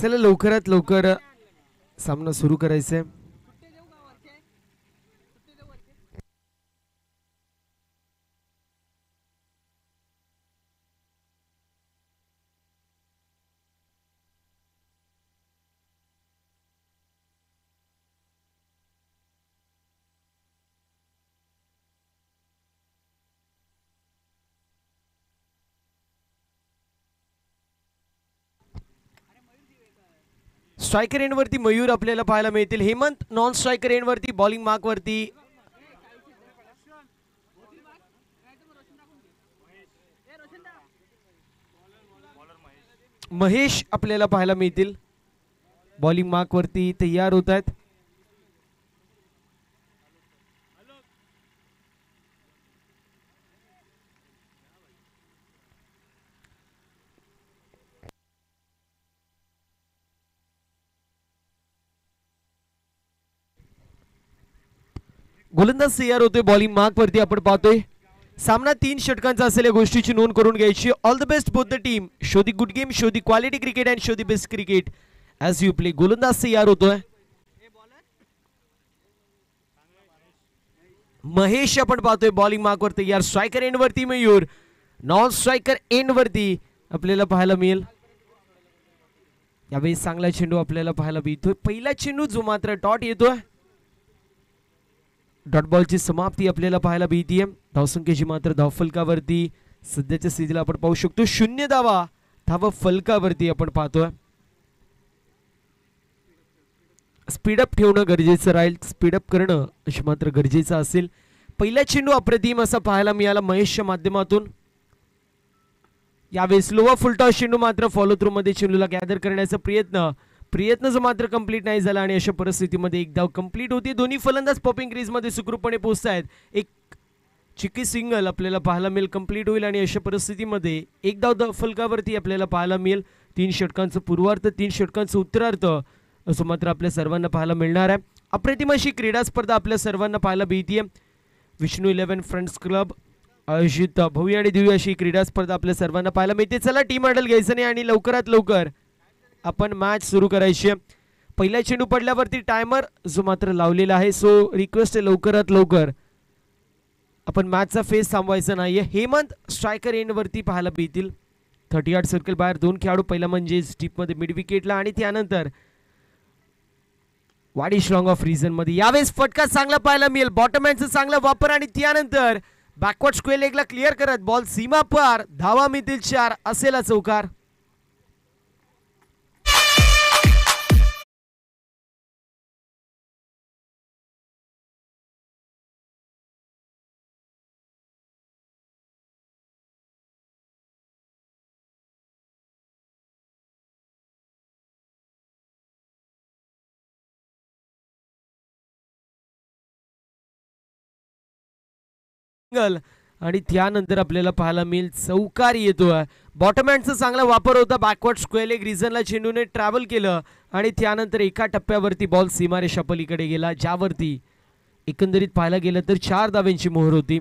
चला लवकरात लवकर सामना सुरू करायचा आहे. स्ट्रायकर एंड वरती मयूर आपल्याला पाहायला मिळतील. हेमंत नॉन स्ट्रायकर एंड वरती बॉलिंग मार्क वरती महेश आपल्याला पाहायला मिळतील. बॉलिंग मार्क वरती तयार होत आहेत. गोलंदाज तयार होतोय बॉलिंग मार्क वरती. आपण पाहतोय सामना 3 षटकांचा असेल या गोष्टीची नोंद करून घ्यायची. All the best both the team. Show the good game, show the quality cricket and show the best cricket as you play. गोलंदाज तयार होतोय महेश. आपण पाहतोय बॉलिंग मार्क वर तयार. स्ट्रायकर एंड वरती मयूर. नॉन स्ट्रायकर एंड वरती आपल्याला पाहायला मिळेल. यावेळी चांगला चेंडू आपल्याला पाहायला मिळतोय. पहिला चेंडू जो मात्र डॉट येतोय. डॉट बॉलची समाप्ती आपल्याला पाहायला मिळतीये. धावसंख्येची मात्र धावफलकावरती सध्याच्या स्थितीला आपण पाहू शकतो 0 धावा धाव फलकावरती आपण पाहतोय. स्पीडअप ठेवणं गरजेचं राहील. स्पीडअप करणं अशी मात्र गरजेचं असेल. पहिला चेंडू अप्रतिम असा पाहायला मिळाला महेशच्या माध्यमातून. यावेळेस लोवा फुलटॉस चेंडू मात्र फॉलो थ्रू मध्ये चेंडूला गॅदर करण्याचा प्रयत्न जो मात्र कंप्लीट नाही झाला आणि अशा परिस्थितीमध्ये एक धाव कंप्लीट होती. दोन्ही फलंदाज पॉपिंग क्रीज मध्ये सुखरूपपणे पोहोचतायत. एक चिकी सिंगल आपल्याला पाहायला मिळेल कंप्लीट होईल आणि अशा परिस्थितीमध्ये एक धाव फलकावरती आपल्याला पाहायला मिळेल. 3 षटकांचं पूर्वार्ध 3 षटकांचं उत्तरार्ध असं मात्र आपल्या सर्वांना पाहायला मिळणार आहे. अप्रतिम अशी क्रीडा स्पर्धा आपल्या सर्वांना पाहायला मिळतीये. विष्णू 11 फ्रेंड्स क्लब आयोजित भव्य आणि दिव्य अशी क्रीडा स्पर्धा आपल्या सर्वांना पाहायला मिळते. चला टीम मॉडेल घ्यायचं नाही आणि लवकरात लवकर आपण मॅच सुरू करायची आहे. पहिला चेंडू पडल्यावरती टायमर जो मात्र लावलेला आहे. सो रिक्वेस्ट आहे लवकरात लवकर आपण मॅचचा फेज थांबवायचा नाहीये. हेमंत स्ट्रायकर एंड वरती पाहायला मिळतील. 38 सर्कल बाहेर 2 खेळाडू. पहिला म्हणजे स्टीप मध्ये मिड विकेटला आणि त्यानंतर वाडी स्ट्रॉंग ऑफ रिजन मध्ये. यावेळेस फटका चांगला पाहायला मिळेल. बॉटमहँडचा चांगला वापर आणि त्यानंतर बॅकवर्ड स्क्वेअर लेगला क्लिअर करत बॉल सीमा पार. धावा मिळतील 4 असेला चौकार. आणि त्यानंतर आपल्याला पाहायला मिळेल चौकार येतोय. बॉटमहँडचा चांगला वापर होता. बॅकवर्ड स्क्वेअर लेग रिजनला चेंडूने ट्रॅव्हल केलं आणि त्यानंतर एका टप्प्यावरती बॉल सीमारेषा पलीकडे गेला ज्यावरती एकंदरीत पाहायला गेलं तर 4 धावांची मोहर होती.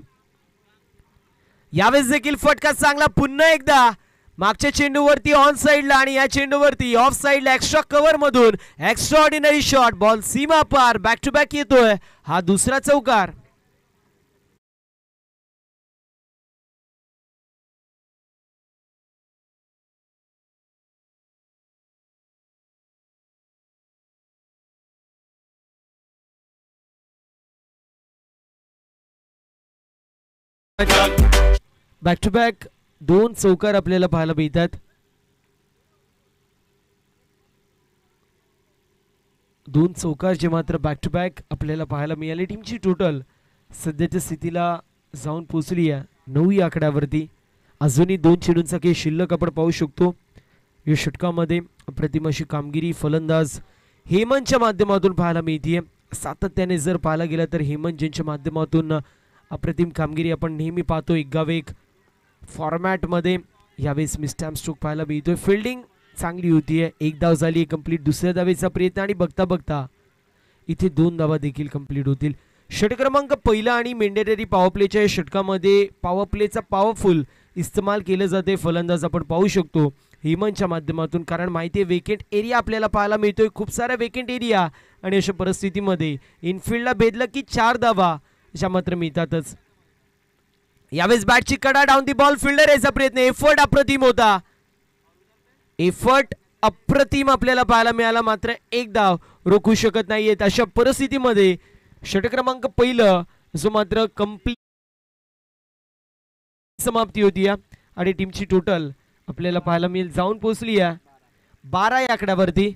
यावेळेस देखील फटका चांगला पुन्हा एकदा मागच्या चेंडूवरती ऑन साइडला आणि या चेंडूवरती ऑफ साइडला एक्स्ट्रा कव्हर मधून एक्स्ट्रा ऑर्डिनरी शॉट. बॉल सीमा पार. बॅक टू बॅक येतोय. हा दुसरा चौकार. बॅक टू बॅक 2 चौकार आपल्याला पाहायला मिळतात. 2 चौकार जे मात्र बॅक टू बॅक आपल्याला पाहायला मिळाले. टीमची टोटल सध्याच्या स्थितीला जाऊन पोहोचली आहे 9 या आकड्यावरती. अजूनही 2 चेंडूंचा खेळ शिल्लक आपण पाहू शकतो. या षटकामध्ये अप्रतिम अशी कामगिरी फलंदाज हेमंतच्या माध्यमातून पाहायला मिळते. सातत्याने जर पाहायला गेलं तर हेमंत ज्यांच्या माध्यमातून अप्रतिम कामगिरी आपण नेहमी पाहतो एकावेक फॉर्मॅटमध्ये. यावेळेस मिस्टॅम्प स्ट्रोक पाहायला मिळतोय. फिल्डिंग चांगली होतीये. 1 धाव झाली कंप्लीट. दुसऱ्या धावेचा प्रयत्न आणि बघता बघता इथे 2 धावा देखील कंप्लीट होतील. षटक क्रमांक पहिला आणि मेंडेटरी पॉवर प्लेच्या या षटकामध्ये पॉवर प्लेचा पॉवरफुल इस्तेमाल केले जाते. फलंदाज आपण पाहू शकतो हेमंतच्या माध्यमातून, कारण माहिती आहे वेकेंट एरिया आपल्याला पाहायला मिळतोय, खूप सारा वेकेंट एरिया, आणि अशा परिस्थितीमध्ये इनफिल्डला भेदलं की 4 धावा अशा मात्र मिळतातच. यावेळेस बॅटची कडा, डाऊन दी बॉल, फिल्डर यायचा प्रयत्न, एफर्ट अप्रतिम होता, एफर्ट अप्रतिम आपल्याला पाहायला मिळाला, मात्र एक धाव रोखू शकत नाहीयेत. अशा परिस्थितीमध्ये षटक क्रमांक पहिलं जो मात्र कंप्लीट समाप्ती होती आणि टीमची टोटल आपल्याला पाहायला मिळेल जाऊन पोहोचली 12 या आकड्यावरती.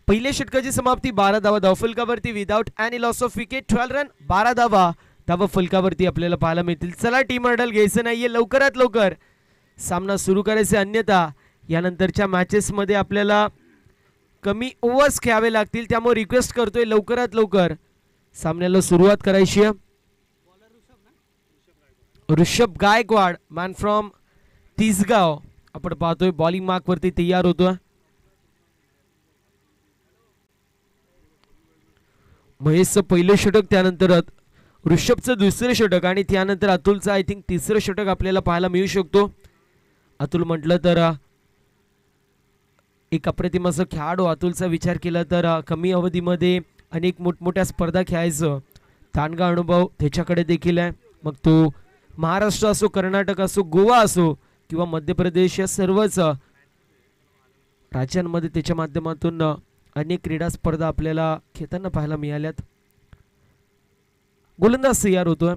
पहिल्या षटकाची समाप्ती 12 धावा धावफलकावरती without any loss of wicket, 12 run, 12 धावा धावफलकावरती आपल्याला पाहायला मिळतील. चला टीम हर्डल घ्यायचं नाहीये, लवकरात लवकर सामना सुरू करायचे, अन्यथा यानंतरच्या मॅचेस मध्ये आपल्याला कमी ओव्हर्स खेळावे लागतील. त्यामुळे रिक्वेस्ट करतोय लवकरात लवकर सामन्याला सुरुवात करायची. ऋषभ गायकवाड मॅन फ्रॉम तिसगाव आपण पाहतोय बॉलिंग मार्क वरती तयार होतोय. महेशचं पहिलं षटक, त्यानंतर ऋषभचं दुसरं षटक आणि त्यानंतर अतुलचं आय थिंक तिसरं षटक आपल्याला पाहायला मिळू शकतो. अतुल म्हटलं तर एक अप्रतिम असं खेळाडू, अतुलचा विचार केला तर कमी अवधीमध्ये अनेक मोठमोठ्या स्पर्धा खेळायचं ताणगा अनुभव त्याच्याकडे देखील आहे. मग तो महाराष्ट्र असो, कर्नाटक असो, गोवा असो किंवा मध्य प्रदेश, या सर्वच राज्यांमध्ये त्याच्या माध्यमातून अनेक क्रीडा स्पर्धा आपल्याला खेळताना पाहायला मिळाल्यात. गोलंदाज तयार होतोय.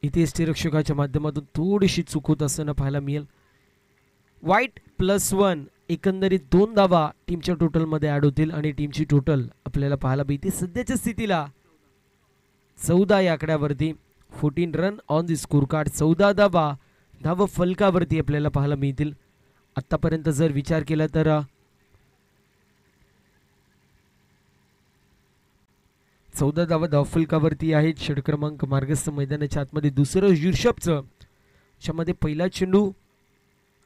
इथे यष्टीरक्षकाच्या माध्यमातून थोडीशी चूक होत असताना पाहायला मिळेल. वाईट +1 एकंदरीत 2 धावा टीमच्या टोटल मध्ये ऍड होतील आणि टीमची टोटल आपल्याला पाहायला मिळते सध्याच्या स्थितीला 14 या आकड्यावरती. 14 run on the score card, 14 धावा धाव फलकावरती आपल्याला पाहायला मिळतील. आतापर्यंत जर विचार केला तर 14 धावा धावफलकावरती आहेत. षटक क्रमांक मार्गस्थ मैदानाच्या आतमध्ये दुसरं ऋषभचं, ज्यामध्ये पहिला चेंडू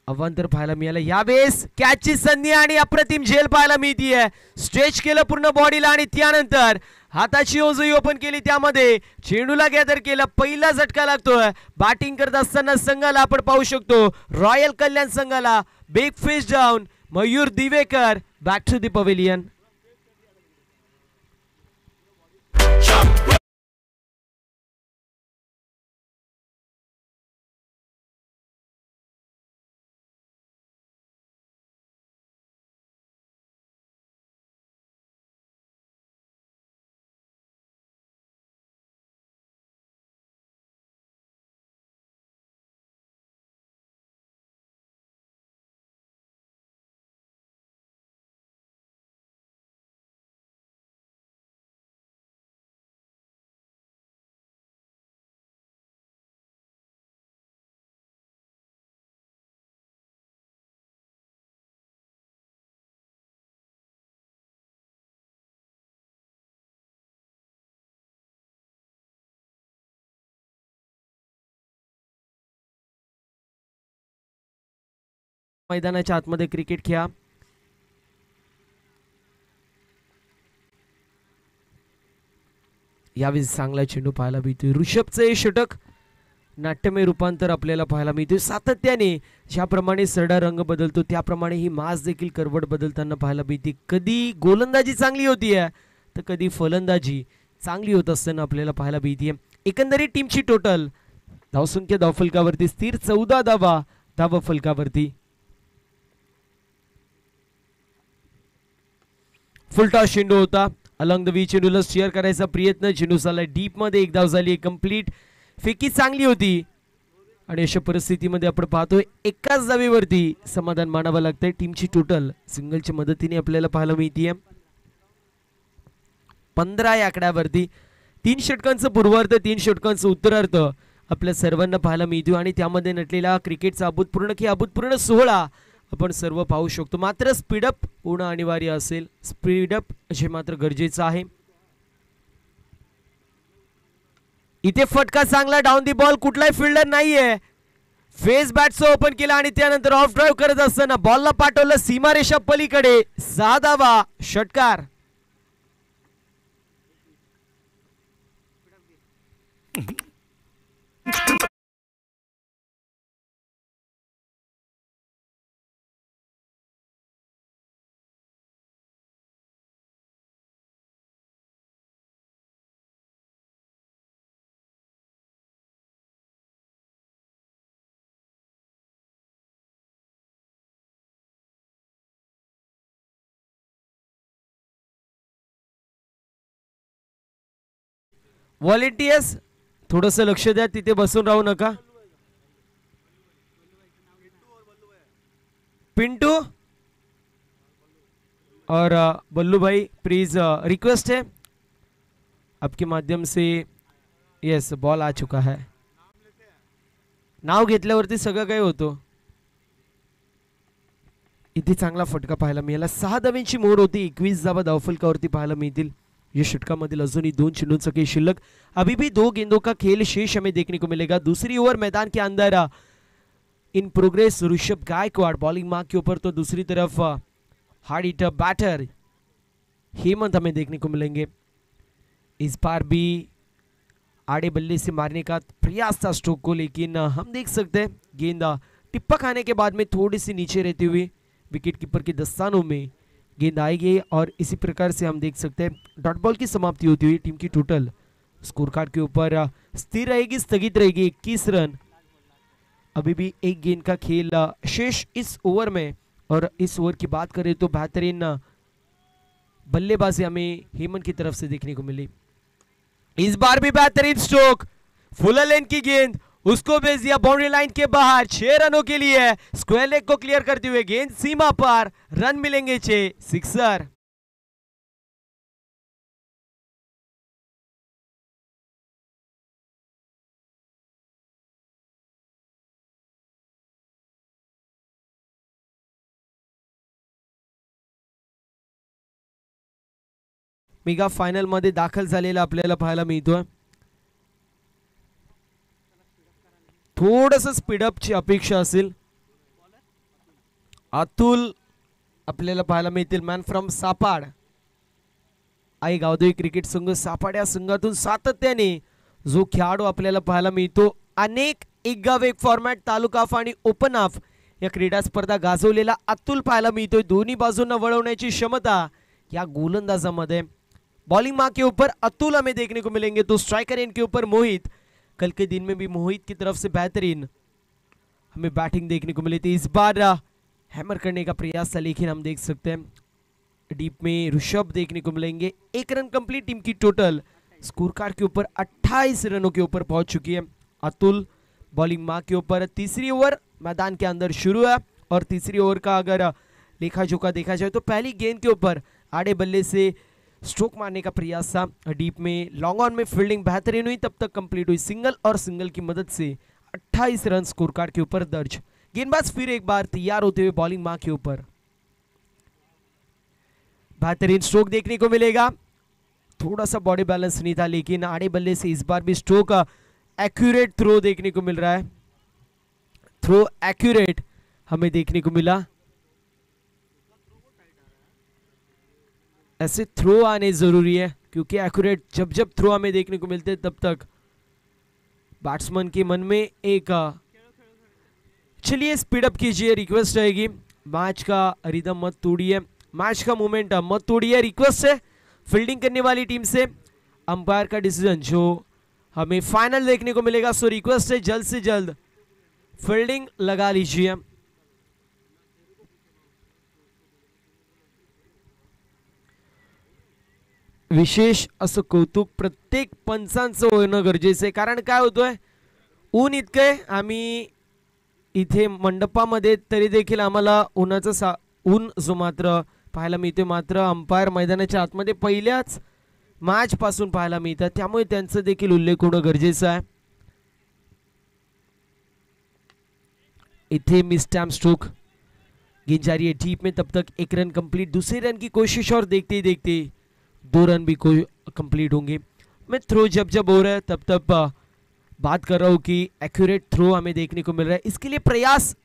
अवांतर पाहायला मिळाला. यावेळेस कॅचची संधी आणि अप्रतिम झेल पाहायला मिळतीये. स्ट्रेच केलं पूर्ण बॉडीला आणि त्यानंतर हाताची ओजही ओपन केली, त्यामध्ये चेंडूला गॅदर केलं. पहिला झटका लागतोय बॅटिंग करत असताना संघाला. आपण पाहू शकतो रॉयल कल्याण संघाला big fish down. Mayur Divekar back to the pavilion. मैदानाच्या आतमध्ये क्रिकेट खेळा. यावेळी चांगला चेंडू पाहायला मिळतोय. ऋषभचं हे षटक नाट्यमय रूपांतर आपल्याला पाहायला मिळतोय. सातत्याने ज्याप्रमाणे सरडा रंग बदलतो त्याप्रमाणे ही मास देखील करवट बदलताना पाहायला मिळते. कधी गोलंदाजी चांगली होतीये तर कधी फलंदाजी चांगली होत असताना आपल्याला पाहायला मिळते. एकंदरीत टीमची टोटल धावसंख्या धावफलकावरती स्थिर 14 धावा धावफलकावरती. फुलटॉस चेंडू होता. अलॉंग द वी चेंडूला शेअर करायचा प्रयत्न, चेंडू झाला डीप मध्ये, एक धाव झाली कंप्लीट. फेकी चांगली होती आणि अशा परिस्थितीमध्ये आपण पाहतोय एकाच धावेवरती समाधान मानावं लागतंय. टीमची टोटल सिंगलच्या मदतीने आपल्याला पाहायला मिळतीये 15 या आकड्यावरती. 3 षटकांचं पूर्वार्ध, 3 षटकांचं उत्तरार्ध आपल्या सर्वांना पाहायला मिळतो आणि त्यामध्ये नटलेला क्रिकेटचा अभूतपूर्ण सोहळा आपण सर्व पाहू शकतो. मात्र स्पीडअप होणं अनिवार्य असेल, स्पीडअप हे मात्र गरजेचं आहे. इथे फटका चांगला, डाऊन दी बॉल, कुठलाही फिल्डर नाहीये. फेस बॅटचं ओपन केला आणि त्यानंतर ऑफ ड्राईव्ह करत असताना बॉलला पाठवलं सीमारेषा पलीकडे, 6 धावा, षटकार. व्हॉलेंटियर्स थोडस लक्ष द्या, तिथे बसून राहू नका. पिंटू और बल्लू भाई प्लीज रिक्वेस्ट है आपके माध्यम से. यस, बॉल आ चुका है. नाव घेतल्यावरती सगळं काही होतं. इथे चांगला फटका पाहायला मिळाला. 6 धावांची मोड होती. 21 धावा धावफलकावरती पाहायला मिळतील. ये षटकामधील अजूनही 2 चेंडूंचा खेळ शिल्लक. अभी भी 2 गेंदों का खेल शेष हमें देखने को मिलेगा. दूसरी ओवर मैदान के अंदर in progress Rishabh Gaikwad bowling mark के ऊपर, तो दूसरी तरफ हार्ड हिटर बैटर हेमंत हमें देखने को मिलेंगे. इस बार भी आड़े बल्ले से मारने का प्रयास था स्ट्रोक को, लेकिन हम देख सकते हैं गेंद टिप्पा खाने के बाद में थोड़ी सी नीचे रहती हुई विकेट कीपर के दस्तानों में गेंद आएगी. और इसी प्रकार से हम देख सकते हैं डॉट बॉल की समाप्ति होती हुई टीम की टोटल स्कोर कार्ड के ऊपर स्थिर रहेगी, स्थगित रहेगी. 21 रन. अभी भी एक गेंद का खेल शेष इस ओवर में. और इस ओवर की बात करें तो बेहतरीन बल्लेबाजी हमें हेमंत की तरफ से देखने को मिली. इस बार भी बेहतरीन स्ट्रोक, फुल लेन की गेंद, उसको भेज दिया बाउंड्री लाइन के बाहर. 6 रनों के लिए स्क्वायर लेग को क्लियर करते हुए गेंद सीमा पर, रन मिलेंगे 6, सिक्सर. मेगा फायनल मध्ये दाखल झालेला आपल्याला पाहायला मिळतोय. थोडस स्पीडअपची अपेक्षा असेल. अतुल आपल्याला पाहायला मिळतील, man from Sapad. Aai Gavdevi cricket संघ सापाड या संघातून सातत्याने जो खेळाडू आपल्याला पाहायला मिळतो, अनेक एक गाव एक फॉर्मॅट, तालुका हाफ आणि ओपन हाफ या क्रीडा स्पर्धा गाजवलेला अतुल पाहायला मिळतोय. दोन्ही बाजूंना वळवण्याची क्षमता या गोलंदाजामध्ये. बॉलिंग मार्क के ऊपर अतुल हमें देखने को मिलेंगे, तो स्ट्राइकर एंड के ऊपर मोहित. कल के दिन में भी मोहित की तरफ से बेहतरीन हमें बैटिंग देखने को मिली थी. इस बार हैमर करने का प्रयास था, लेकिन हम देख सकते हैं डीप में ऋषभ देखने को मिलेंगे. 1 रन कंप्लीट. टीम की टोटल स्कोर कार्ड के ऊपर 28 रनों के ऊपर पहुंच चुकी है. अतुल बॉलिंग मार्क के ऊपर. तीसरी ओवर मैदान के अंदर शुरू है. और तीसरी ओवर का अगर लेखा जोखा देखा जाए तो पहली गेंद के ऊपर आड़े बल्ले से स्ट्रोक मारने का प्रयास था. डीप में लॉन्ग ऑन में फील्डिंग बेहतरीन हुई, तब तक कंप्लीट हुई सिंगल, और सिंगल की मदद से 28 रन स्कोर कार्ड के ऊपर दर्ज. गेंदबाज फिर एक बार तैयार होते हुए बॉलिंग मार्क के ऊपर. बेहतरीन स्ट्रोक देखने को मिलेगा. थोड़ा सा बॉडी बैलेंस नहीं था, लेकिन आड़े बल्ले से इस बार भी स्ट्रोक एक्यूरेट थ्रो देखने को मिल रहा है. थ्रो एक्यूरेट हमें देखने को मिला. ऐसे थ्रो आने जरूरी है, क्योंकि एक्यूरेट जब जब थ्रो हमें देखने को मिलते हैं तब तक बैट्समैन के मन में एक चलिए स्पीड अप कीजिए, रिक्वेस्ट रहेगी. मैच का रिदम मत तोड़िए, मैच का मोमेंटम मत तोड़िए, रिक्वेस्ट है फील्डिंग करने वाली टीम से. अंपायर का डिसीजन जो हमें फाइनल देखने को मिलेगा, सो रिक्वेस्ट है जल्द से जल्द फील्डिंग लगा लीजिए. विशेष असं कौतुक प्रत्येक पंचांचं होणं गरजेचं आहे. कारण काय होतोय, ऊन इतकंय, आम्ही इथे मंडपामध्ये तरी देखील आम्हाला उन्हाचं ऊन जो मात्र पाहायला मिळते, मात्र अंपायर मैदानाच्या आतमध्ये पहिल्याच मॅच पासून पाहायला मिळतात, त्यामुळे त्यांचं देखील उल्लेख होणं गरजेचं आहे. इथे मिस टाइम स्ट्रोक गेंद जारी है डीप में, तब तक 1 रन कंप्लीट. दूसरे रन की कोशिश और देखते ही देखते 2 रन भी कंप्लीट होंगे. मैं थ्रो जब जब हो रहा है तब तब बात कर रहा हूं कि एक्यूरेट थ्रो हमें देखने को मिल रहा है, इसके लिए प्रयास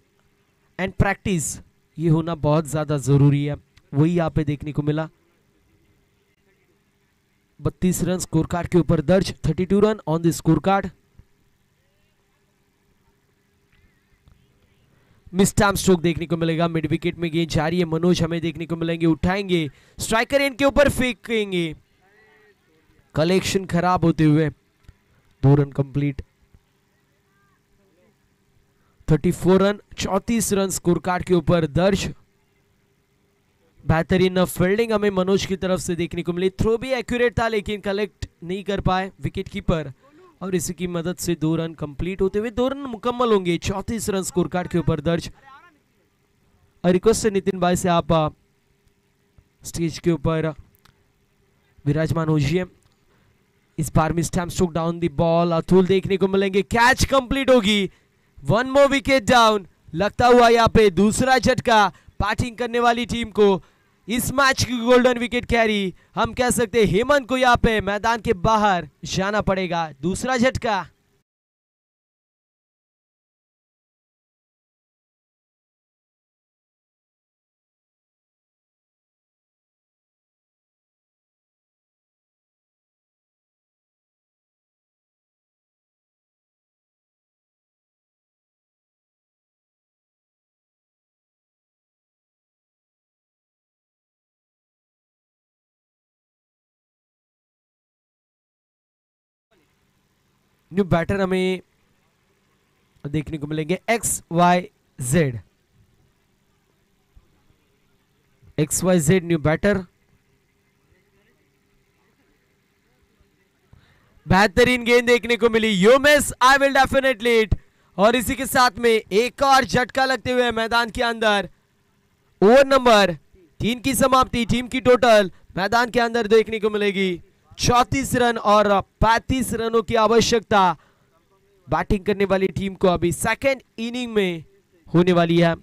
एंड प्रैक्टिस ये होना बहुत ज्यादा जरूरी है, वही यहाँ पे देखने को मिला। 32 रन स्कोर कार्ड के ऊपर दर्ज, 32 run on the score card. Miss time stroke देखने को मिलेगा, मिड विकेट में गेंद जा रही है, मनोज हमें देखने को मिलेंगे, उठाएंगे, स्ट्राइकर इनके ऊपर फेंकेंगे, कलेक्शन खराब होते हुए 2 run complete. 34 run, 34 run score card के ऊपर दर्ज। बेहतरीन फील्डिंग हमें मनोज की तरफ से देखने को मिली, थ्रो भी एक्यूरेट था लेकिन कलेक्ट नहीं कर पाए विकेट कीपर, और इसी की मदद से 2 रन कंप्लीट होते हुए 2 रन मुकम्मल होंगे। 34 रन स्कोर कार्ड के ऊपर दर्ज। रिक्वेस्ट है नितिन भाई से, आप स्टेज के ऊपर विराजमान हो जाइए। इस बार मिस टाइम स्ट्रोक डाउन दी बॉल, अतुल देखने को मिलेंगे, कैच कंप्लीट होगी, 1 मोर विकेट डाउन। लगता हुआ यहाँ पे दूसरा झटका बैटिंग करने वाली टीम को, इस मैच की गोल्डन विकेट कैरी हम कह सकते हैं हेमंत को यहाँ पे मैदान के बाहर जाना पड़ेगा। दूसरा झटका, न्यू बैटर हमें देखने को मिलेंगे, XYZ, XYZ न्यू बैटर। बेहतरीन गेंद देखने को मिली, you miss I will definitely hit, और इसी के साथ में एक और झटका लगते हुए मैदान के अंदर ओवर नंबर 3 की समाप्ति। टीम की टोटल मैदान के अंदर देखने को मिलेगी 34 रन और 35 रनों की आवश्यकता बैटिंग करने वाली टीम को अभी सेकेंड इनिंग में होने वाली है।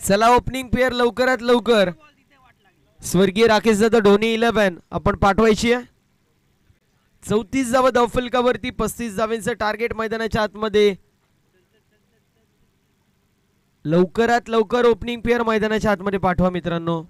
चला ओपनिंग पेअर लवकरात लवकर स्वर्गीय राकेश दादा धोनी 11 आपण पाठवायची आहे। 34 धावा धावफलकावरती, 35 धावांचं टार्गेट मैदानाच्या आतमध्ये। लवकरात लवकर ओपनिंग पेअर मैदानाच्या आतमध्ये पाठवा मित्रांनो।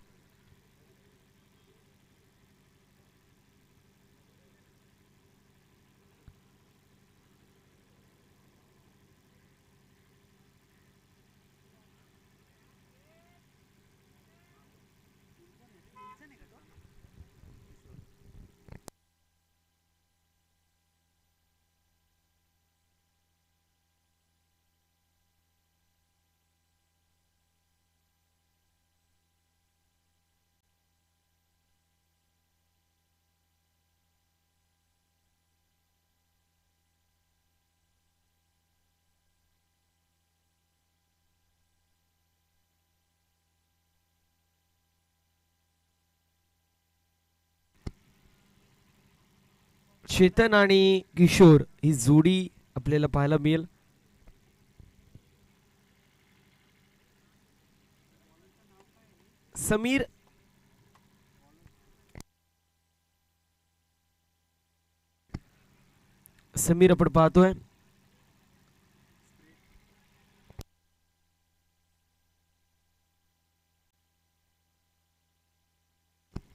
चेतन आणि किशोर ही जोडी आपल्याला पाहायला मिळेल. समीर आपण पाहतोय.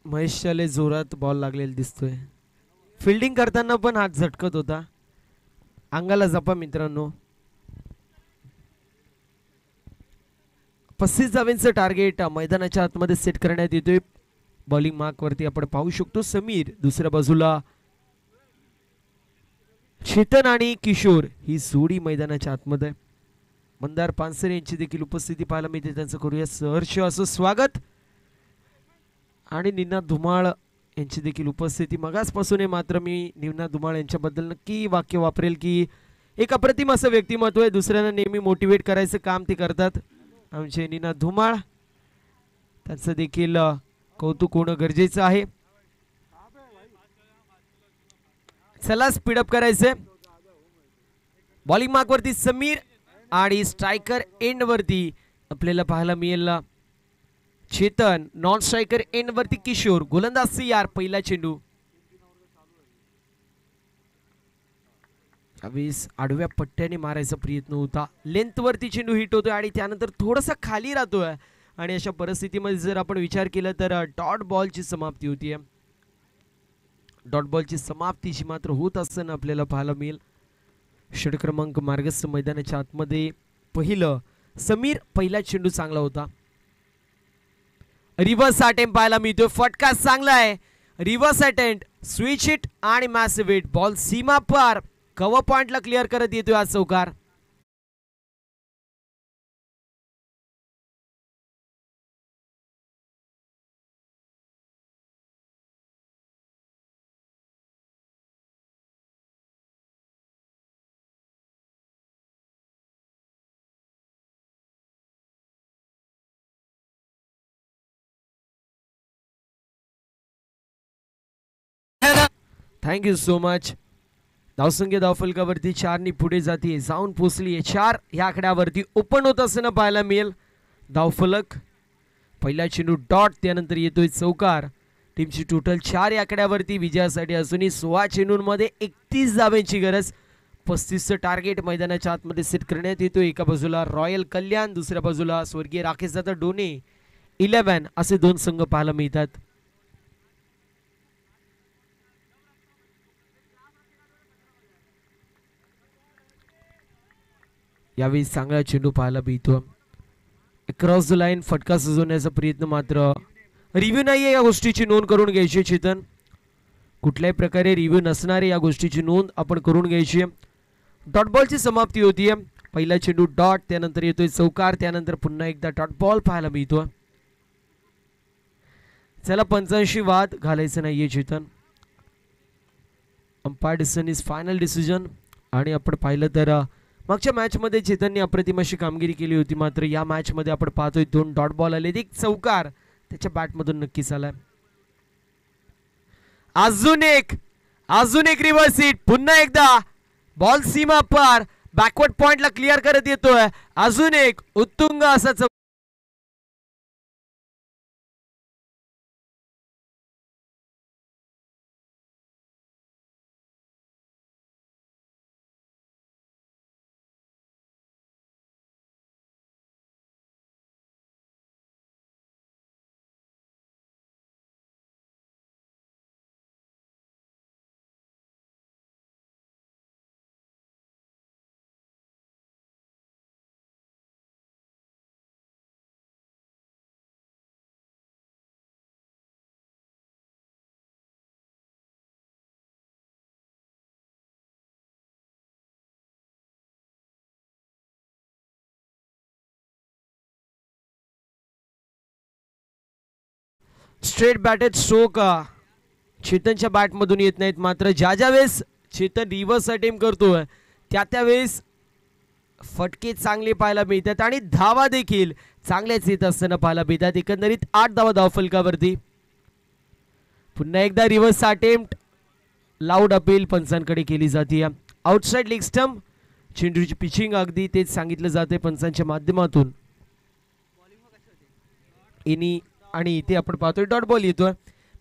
महेशच्या लय जोरात बॉल लागलेला दिसतोय. फिल्डिंग करताना पण हात झटकत होता. अंगाला जपा मित्रांनो. 35 धावांचं टार्गेट मैदानाच्या आतमध्ये सेट करण्यात येतोय. बॉलिंग मार्क वरती आपण पाहू शकतो समीर. दुसऱ्या बाजूला चेतन आणि किशोर ही जोडी मैदानाच्या आतमध्ये. मंदार पानसरे यांची देखील उपस्थिती पाहायला मिळते. त्यांचं करूया सहर्ष असं स्वागत. आणि निनाद धुमाळ यांची देखील उपस्थिती. मगासपासून मात्र मी निनाद धुमाळ यांच्याबद्दल नक्की वाक्य वापरेल की एक अप्रतिम असं व्यक्तिमत्व आहे. दुसऱ्यांना नेहमी मोटिवेट करायचं काम ते करतात आमचे निनाद धुमाळ. त्यांचं देखील कौतुक होणं गरजेचं आहे. चला स्पीडअप करायचंय. बॉलिंग मार्क वरती समीर आणि स्ट्रायकर एंड वरती आपल्याला पाहायला मिळेल चेतन. नॉन स्ट्रायकर एंड वरती किशोर. गोलंदाज CR. पहिला चेंडू आडव्या पट्ट्याने मारायचा प्रयत्न होता. लेंथ वरती चेंडू हिट होतोय आणि त्यानंतर थोडासा खाली राहतोय. आणि अशा परिस्थितीमध्ये जर आपण विचार केला तर डॉट बॉलची समाप्ती होतीये. डॉट बॉलची समाप्तीची मात्र होत असताना आपल्याला पाहायला मिळेल. षट क्रमांक मार्गस्थ मैदानाच्या आतमध्ये पहिलं समीर. पहिला चेंडू चांगला होता. रिव्हर्स अटेम्प्ट पाहायला मिळतोय. फटका चांगला आहे. रिव्हर्स अटेम्प्ट स्विच हिट आणि मॅसिव्ह हिट. बॉल सीमा पार कव्हर पॉइंटला क्लिअर करत येतोय आज चौकार. Thank you so much. धावसंख्या धावफलकावरती 4 पुढे जाते. जाऊन पोचली 4 या आकड्यावरती ओपन होत असताना पाहायला मिळेल धावफलक. पहिला चेंडू डॉट. त्यानंतर येतोय चौकार. टीमची टोटल 4 या आकड्यावरती विजयासाठी असूनही 16 चेंडूंमध्ये 31 धावांची गरज. 35चं टार्गेट मैदानाच्या आतमध्ये सेट करण्यात येतोय. एका बाजूला रॉयल कल्याण, दुसऱ्या बाजूला स्वर्गीय राकेशदादा डोने 11 असे 2 संघ पाहायला मिळतात. यावेळी चांगला चेंडू पाहायला मिळतो. क्रॉस द लाईन फटका सजवण्याचा प्रयत्न. मात्र रिव्ह्यू नाहीये या गोष्टीची नोंद करून घ्यायची. चेतन कुठल्याही प्रकारे रिव्ह्यू नसणारे या गोष्टीची नोंद आपण करून घ्यायची. डॉट बॉलची समाप्ती होतीये. पहिला चेंडू डॉट. त्यानंतर येतोय चौकार. त्यानंतर पुन्हा एकदा डॉट बॉल पाहायला मिळतो. चला 85 वाद घालायचं नाहीये Chetan. Umpire decision is final decision. आणि आपण पाहिलं तर मागच्या मॅच मध्ये चेतनने अप्रतिम अशी कामगिरी केली होती. मात्र या मॅच मध्ये आपण पाहतोय 2 डॉट बॉल आले. एक चौकार त्याच्या बॅट मधून नक्कीच आलाय. अजून एक रिव्हर्स हिट. पुन्हा एकदा बॉल सीमा पार बॅकवर्ड पॉइंटला क्लिअर करत येतोय. अजून एक उत्तुंग असा स्ट्रेट बॅटेड स्ट्रोक चेतनच्या बॅट मधून येत नाहीत. मात्र ज्या वेळेस चेतन रिव्हर्स अटेम्प्ट करतोय त्यावेळेस फटके चांगले पाहायला मिळतात आणि धावा देखील चांगल्याच येत असताना पाहायला मिळतात. एकंदरीत 8 धावा धावफलकावरती. पुन्हा एकदा रिव्हर्स अटेम्प्ट लाऊड अपील पंचांकडे केली जाते. आउटसाइड लेग स्टंप, चेंडूची पिचिंग अगदी तेच सांगितलं जाते पंचांच्या माध्यमातून. आणि इथे आपण पाहतोय डॉट बॉल येतोय.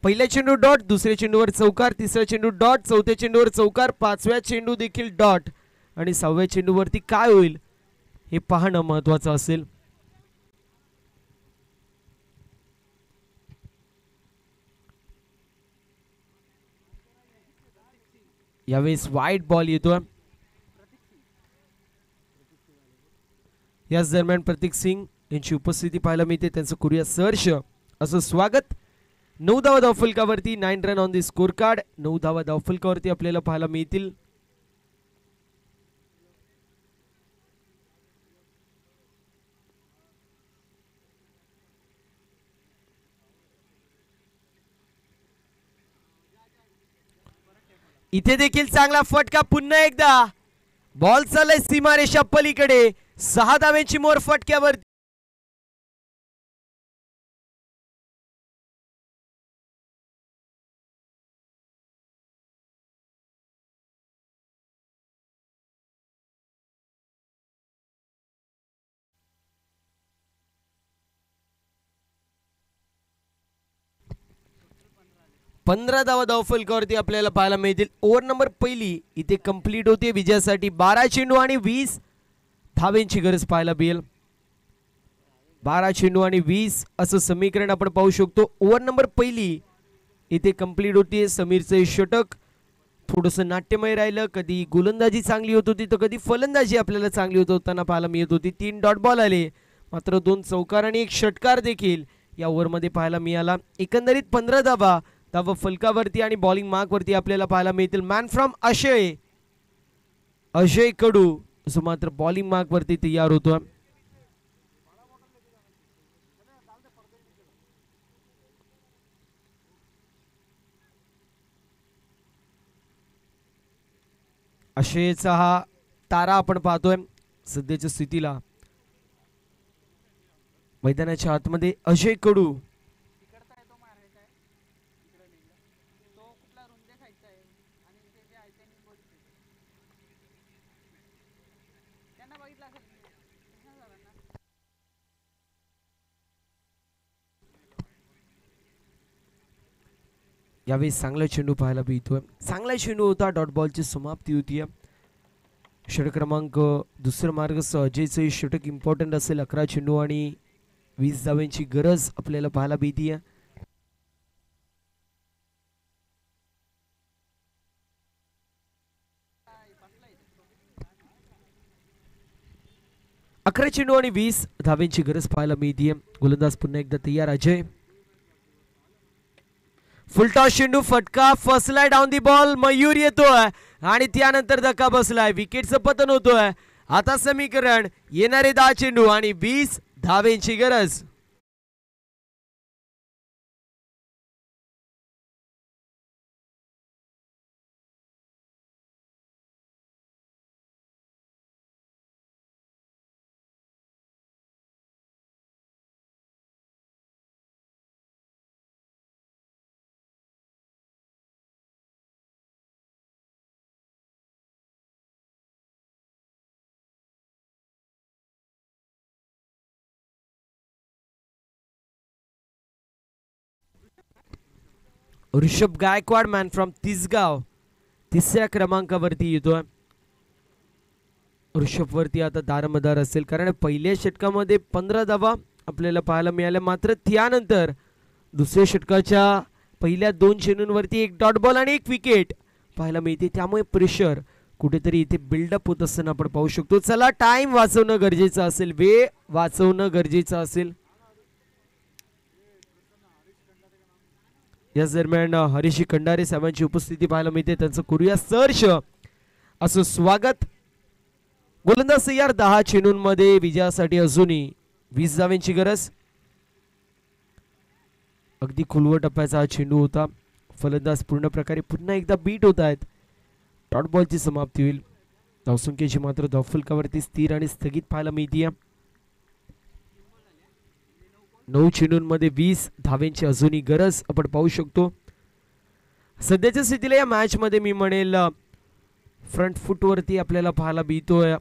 पहिल्या चेंडू डॉट, दुसऱ्या चेंडूवर चौकार, तिसऱ्या चेंडू डॉट, चौथ्या चेंडूवर चौकार, पाचव्या चेंडू देखील डॉट आणि सहाव्या चेंडूवरती काय होईल हे पाहणं महत्वाचं असेल. यावेळेस वाईट बॉल येतोय. याच दरम्यान प्रतीक सिंग यांची उपस्थिती पाहायला मिळते. त्यांचं करूया सहर्ष असं स्वागत. 9 धावा धावफलकावरती, 9 run on the score card. 9 धावा धावफलकावरती आपल्याला पाहायला मिळतील. इथे देखील चांगला फटका. पुन्हा एकदा बॉल चाललाय सीमारेषा पलीकडे. 6 धाव्यांची मोर फटक्यावरती. पंधरा धावा धावफलकावरती आपल्याला पाहायला मिळतील. ओव्हर नंबर पहिली इथे कंप्लीट होते. विजयासाठी 12 चेंडू आणि 20 धावेंची गरज पाहायला मिळेल. 12 चेंडू आणि 20 असं समीकरण आपण पाहू शकतो. ओव्हर नंबर पहिली इथे कंप्लीट होती. समीरचं षटक थोडंसं नाट्यमय राहिलं. कधी गोलंदाजी चांगली होत होती तर कधी फलंदाजी आपल्याला चांगली होत होताना पाहायला मिळत होती. 3 डॉट बॉल आले, मात्र 2 चौकार आणि 1 षटकार देखील या ओव्हरमध्ये पाहायला मिळाला. एकंदरीत 15 धावा धावा फलकावरती आणि बॉलिंग मार्कवरती आपल्याला पाहायला मिळतील. मॅन फ्रॉम अजय कडू जो मात्र बॉलिंग मार्कवरती तयार होतो. अशयचा हा तारा आपण पाहतोय सध्याच्या स्थितीला. मैदानाच्या आतमध्ये अजय कडू यावेळी चांगला चेंडू पाहायला मिळतोय. चांगला चेंडू होता. डॉट बॉलची समाप्ती होती. षटक क्रमांक दुसरा मार्गस्थ अजयचं षटक इम्पॉर्टंट असेल. 11 चेंडू आणि 20 धाव्यांची गरज आपल्याला पाहायला मिळते. अकरा चेंडू आणि 20 धाव्यांची गरज पाहायला मिळते. गोलंदाज पुन्हा एकदा तयार. अजय फुलटॉस चेंडू, फटका, फसलाय डाऊन दी बॉल. मयूर येतोय आणि त्यानंतर धक्का बसलाय. विकेटचं पतन होतोय. आता समीकरण येणारे 10 चेंडू आणि 20 धावेंची गरज. ऋषभ गायकवाड मॅन फ्रॉम तिसगाव तिसऱ्या क्रमांकावरती येतोय. ऋषभ वरती आता दारमदार असेल कारण पहिल्या षटकामध्ये 15 धावा आपल्याला पाहायला मिळाल्या. मात्र त्यानंतर दुसऱ्या षटकाच्या पहिल्या 2 चेंडूंवरती 1 डॉट बॉल आणि 1 विकेट पाहायला मिळते. त्यामुळे प्रेशर कुठेतरी इथे बिल्डअप होत असताना आपण पाहू शकतो. चला टाइम वाचवणं गरजेचं असेल, वेळ वाचवणं गरजेचं असेल. याच दरम्यान हरीश खंडारे साहेबांची उपस्थिती पाहायला मिळते. त्यांचं करूया सहर्ष असं स्वागत. गोलंदाज तयार. 10 चेंडूंमध्ये विजयासाठी अजूनही 20 धावांची गरज. अगदी खोलवर टप्प्याचा हा चेंडू होता. फलंदाज पूर्ण प्रकारे पुन्हा एकदा बीट होत आहेत. डॉट बॉलची समाप्ती होईल. धावसंख्येची मात्र धावफलकावरती स्थिर आणि स्थगित पाहायला मिळते. 9 चेंडूंमध्ये 20 धावेंची अजूनही गरज आपण पाहू शकतो. सध्याच्या स्थितीला या मॅच मध्ये मी म्हणेल फ्रंट फुट वरती आपल्याला पाहायला मिळतोय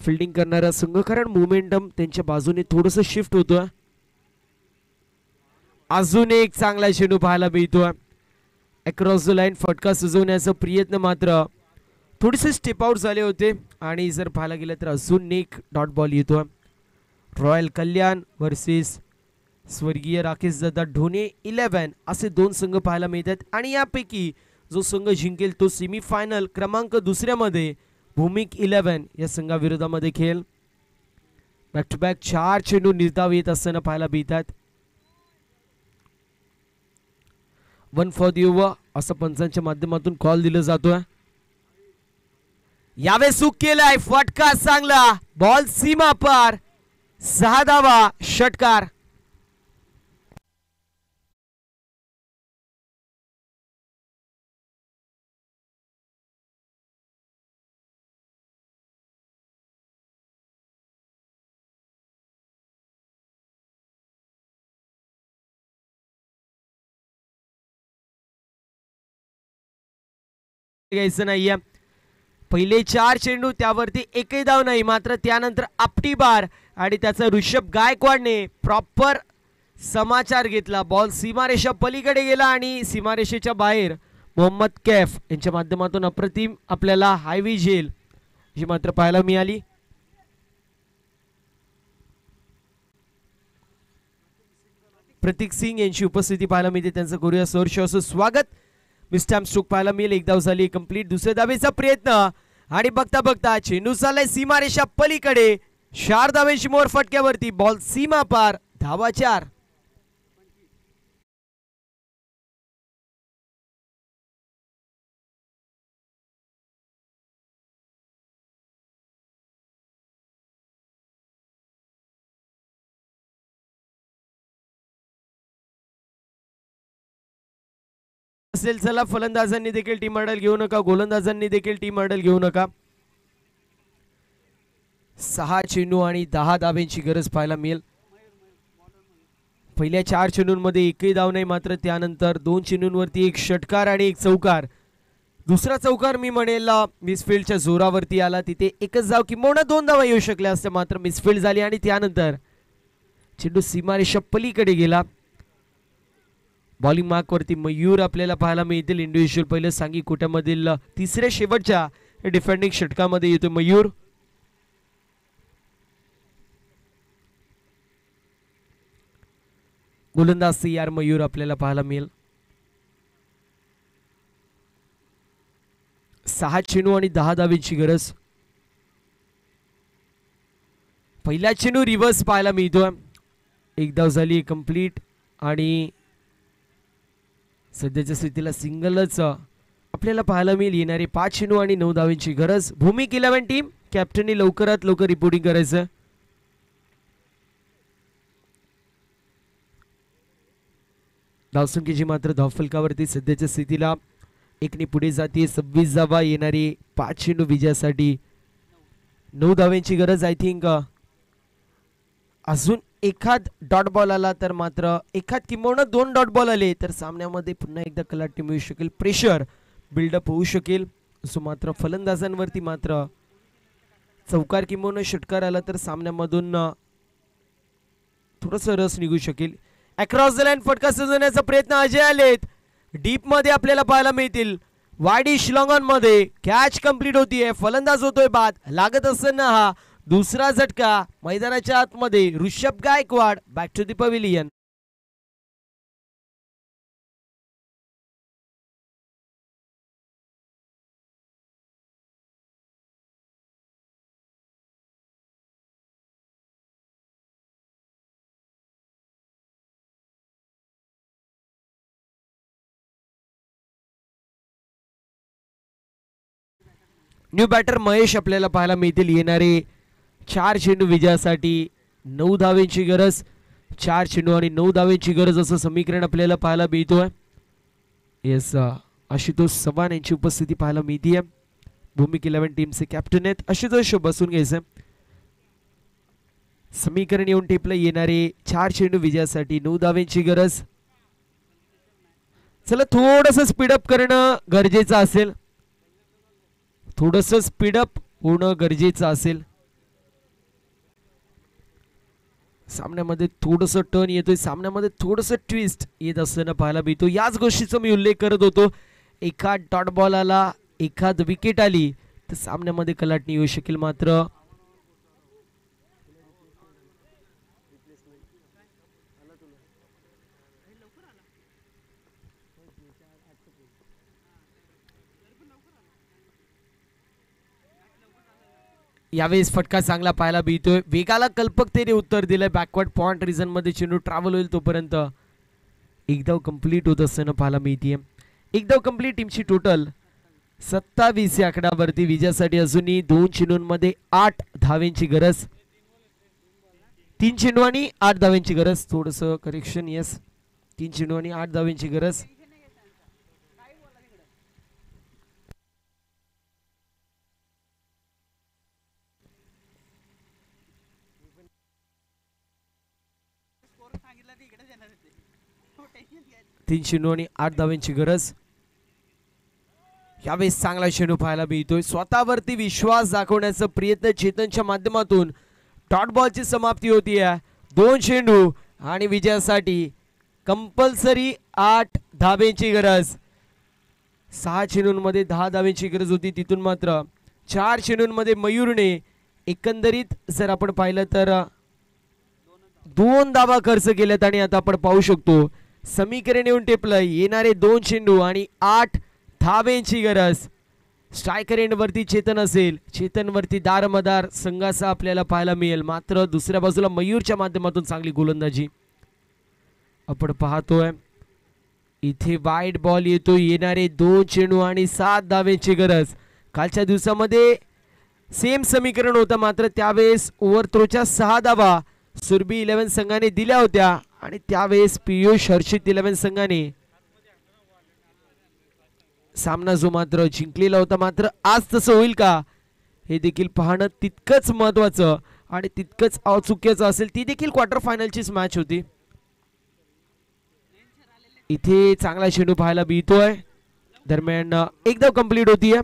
फिल्डिंग करणारा संघ, कारण मोमेंटम त्यांच्या बाजूने थोडंसं शिफ्ट होतोय. अजून एक चांगला चेंडू पाहायला मिळतोय अक्रॉस द लाईन. फटका सुचवण्याचा प्रयत्न मात्र थोडेसे स्टेप आउट झाले होते आणि जर पाहायला गेलं तर अजून एक डॉट बॉल येतोय. रॉयल कल्याण वर्सेस स्वर्गीय राकेश दादा ढोणे 11 असे दोन संघ पाहायला मिळतात आणि यापैकी जो संघ जिंकेल तो सेमीफायनल क्रमांक दुसऱ्यामध्ये भूमिक 11 या संघाविरोधामध्ये खेळ. बॅक टू बॅक 4 चेंडू निर्धाव येत असताना पाहायला मिळतात. 1 फॉर द ओव्हर असं पंचांच्या माध्यमातून कॉल दिला जातोय. यावे सुख केलाय, फटका चांगला, बॉल सीमा पार, 6 धावा, षटकार. घ्यायचं नाहीये. पहिले 4 चेंडू त्यावरती एकही धाव नाही, मात्र त्यानंतर आपटी बार आणि त्याचा ऋषभ गायकवाडने प्रॉपर समाचार घेतला. बॉल सीमारेषा पलीकडे गेला आणि सीमारेषेच्या बाहेर मोहम्मद कैफ यांच्या माध्यमातून अप्रतिम आपल्याला हायवी झेल जी मात्र पाहायला मिळाली. प्रतीक सिंग यांची उपस्थिती पाहायला मिळते, त्यांचं करूया सहर्ष असं स्वागत. मिस्टॅम स्ट्रोक पाहायला मिळेल. एक धाव झाली कंप्लीट. दुसऱ्या धावेचा प्रयत्न आणि बघता बघता चेंडू चाललाय सीमारेषा पलीकडे. 4 धावेची मोर फटक्यावरती, बॉल सीमा पार, धावा 4. असेल चला, फलंदाजांनी देखील टीम ऑर्डर घेऊ नका, गोलंदाजांनी देखील टीम ऑर्डर घेऊ नका. 6 चेंडू आणि 10 धावांची गरज पाहायला मिळेल. पहिल्या 4 चेंडूंमध्ये एकही धाव नाही, मात्र त्यानंतर 2 चेंडूंवरती एक षटकार आणि एक चौकार. दुसरा चौकार मी म्हणेल मिसफिल्डच्या जोरावरती आला, तिथे एकच धाव किंवा 2 धावा येऊ शकल्या असत्या, मात्र मिसफिल्ड झाली आणि त्यानंतर चेंडू सीमारेषा पलीकडे गेला. बॉलिंग मार्क वरती मयूर आपल्याला पाहायला मिळतील. इंडिव्हिज्युअल पहिलं सांगी कोट्यामधील तिसऱ्या शेवटच्या डिफेंडिंग षटकामध्ये येतो मयूर. गोलंदाज यार मयूर आपल्याला पाहायला मिळेल. 6 चेंडू आणि 10 धावेची गरज. पहिला चेंडू रिव्हर्स पाहायला मिळतोय. एक धाव झाली कंप्लीट आणि सध्याच्या स्थितीला सिंगलच आपल्याला पाहायला मिळेल. येणारे 5 चेंडू आणि 9 धावांची गरज. भूमिक 11 टीम कॅप्टननी लवकरात लवकर रिपोर्टिंग करायचं. धावसंख्येची मात्र धावफलकावरती सध्याच्या स्थितीला 1 ने पुढे जाते. 26 धावा. येणारे 5 चेंडू विजयासाठी 9 धावांची गरज. आय थिंक अजून एखाद डॉट बॉल आला तर, मात्र एखाद किंबहुना 2 डॉट बॉल आले तर सामन्यामध्ये पुन्हा एकदा कलाटणी मिळू शकेल, प्रेशर बिल्डअप होऊ शकेल. सो मात्र फलंदाजांवरती मात्र चौकार किंबहुना षटकार आला तर सामन्यामधून थोडंसं रस निघू शकेल. अक्रॉस द लाईन फटका सजवण्याचा प्रयत्न अजय आलेत. डीप मध्ये आपल्याला पाहायला मिळतील. वाईडिश लॉंग ऑन मध्ये कॅच कंप्लीट होतीये. फलंदाज होतोय बाद. लागत असताना हा दुसरा झटका मैदानाच्या आतमध्ये. Rishabh Gaikwad back to the pavilion. New batter Mahesh आपल्याला पाहायला मिळतील. येणारे 4 चेंडू विजयासाठी 9 धावेंची गरज. 4 चेंडू आणि 9 धावेंची गरज असं समीकरण आपल्याला पाहायला मिळतोय. येस, आशुतोष चव्हाण यांची उपस्थिती पाहायला मिळतीये. भूमिक 11 टीमचे कॅप्टन आहेत. आशुतोष बसून घ्यायचं. समीकरण येऊन टेपलं. येणारे 4 चेंडू विजयासाठी 9 धावेंची गरज. चला थोडस स्पीडअप करणं गरजेचं असेल, थोडस स्पीडअप होणं गरजेचं असेल. सामन्यामध्ये थोडस टर्न येतोय, सामन्यामध्ये थोडस ट्विस्ट येत असताना पाहायला मिळतो. याच गोष्टीचा मी उल्लेख करत होतो, एखाद डॉट बॉल आला, एखाद विकेट आली तर सामन्यामध्ये कलाटणी येऊ शकेल. मात्र यावेळेस फटका चांगला पाहायला मिळतोय, वेगाला कल्पकतेने उत्तर दिलंय. बॅकवर्ड पॉइंट रिझन मध्ये चेंडू ट्रॅव्हल होईल तोपर्यंत एक धाव कंप्लीट होत असताना पाहायला मिळते. एक धाव कंप्लीट, टीमची टोटल 27 या आकड्यावरती. विजयासाठी अजूनही 2 चेंडूंमध्ये 8 धावेंची गरज, 3 चेंडू आणि 8 धावेंची गरज. थोडस करेक्शन, येस 3 चेंडू आणि 8 धावेंची गरज. तीन चेंडू आणि 8 धावेंची गरज. यावेळेस चांगला चेंडू पाहायला मिळतोय. स्वतःवरती विश्वास दाखवण्याचा प्रयत्न चेतनच्या माध्यमातून. डॉट बॉलची समाप्ती होतीये. 2 चेंडू आणि विजयासाठी कंपल्सरी 8 धावेंची गरज. 6 चेंडूंमध्ये 10 धावेंची गरज होती, तिथून मात्र 4 चेंडूंमध्ये मयूरने एकंदरीत जर आपण पाहिलं तर 2 धावा खर्च केल्यात. आणि आता आपण पाहू शकतो समीकरण येऊन टेपलं. येणारे 2 चेंडू आणि 8 धावेंची गरज. स्ट्रायकर एंड वरती चेतन असेल, चेतन वरती दारमदार संघाचा आपल्याला पाहायला मिळेल. मात्र दुसऱ्या बाजूला मयूरच्या माध्यमातून चांगली गोलंदाजी आपण पाहतोय. इथे वाईड बॉल येतो. येणारे 2 चेंडू आणि 7 धावेंची गरज. कालच्या दिवसामध्ये सेम समीकरण होतं, मात्र त्यावेळेस ओव्हर थ्रोच्या 6 धावा सुरभी 11 संघाने दिल्या होत्या आणि त्यावेळेस पियुष हर्षित 11 संघाने सामना जो मात्र जिंकलेला होता. मात्र आज तसं होईल का हे देखील पाहणं तितकंच महत्वाचं आणि तितकंच औत्सुक्याचं असेल. ती देखील क्वार्टर फायनलचीच मॅच होती. इथे चांगला चेंडू पाहायला मिळतोय. दरम्यान एक धाव कंप्लीट होतीये.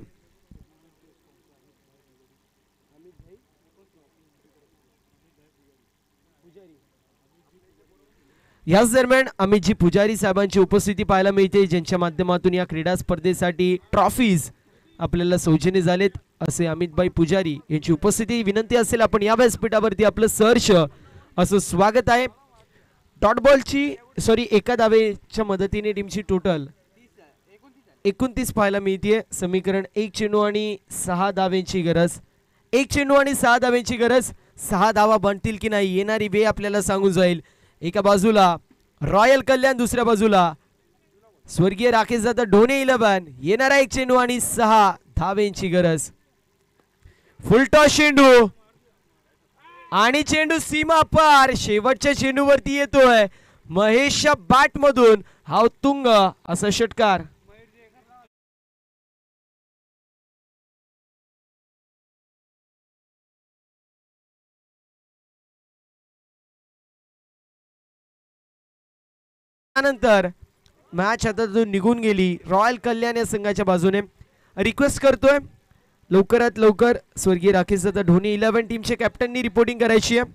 याच दरम्यान अमितजी पुजारी साहेबांची उपस्थिती पाहायला मिळते, ज्यांच्या माध्यमातून या क्रीडा स्पर्धेसाठी ट्रॉफीज आपल्याला सौजन्य झालेत. असे अमितभाई पुजारी यांची उपस्थिती विनंती असेल आपण या व्यासपीठावरती आपलं सहर्ष असं स्वागत आहे. डॉट बॉलची एका धावेच्या मदतीने टीमची टोटल 29 पाहायला मिळते. समीकरण 1 चेंडू आणि 6 धावेंची गरज. 1 चेंडू आणि 6 धावेंची गरज. 6 धावा बनतील की नाही येणारी वेळ आपल्याला सांगून जाईल. एका बाजूला रॉयल कल्याण, दुसऱ्या बाजूला स्वर्गीय राकेश दादा ढोणे 11. येणारा 1 चेंडू आणि 6 धावेंची गरज. फुलटॉस चेंडू आणि चेंडू सीमा पार. शेवटच्या चेंडूवरती येतोय महेशच्या बॅट मधून हा उत्तुंग असा षटकार. त्यानंतर मॅच आता निघून गेली रॉयल कल्याण या संघाच्या बाजूने. रिक्वेस्ट करतोय लवकरात लवकर स्वर्गीय राकेश दादा ढोणे 11 टीमच्या कॅप्टननी रिपोर्टिंग करायची आहे.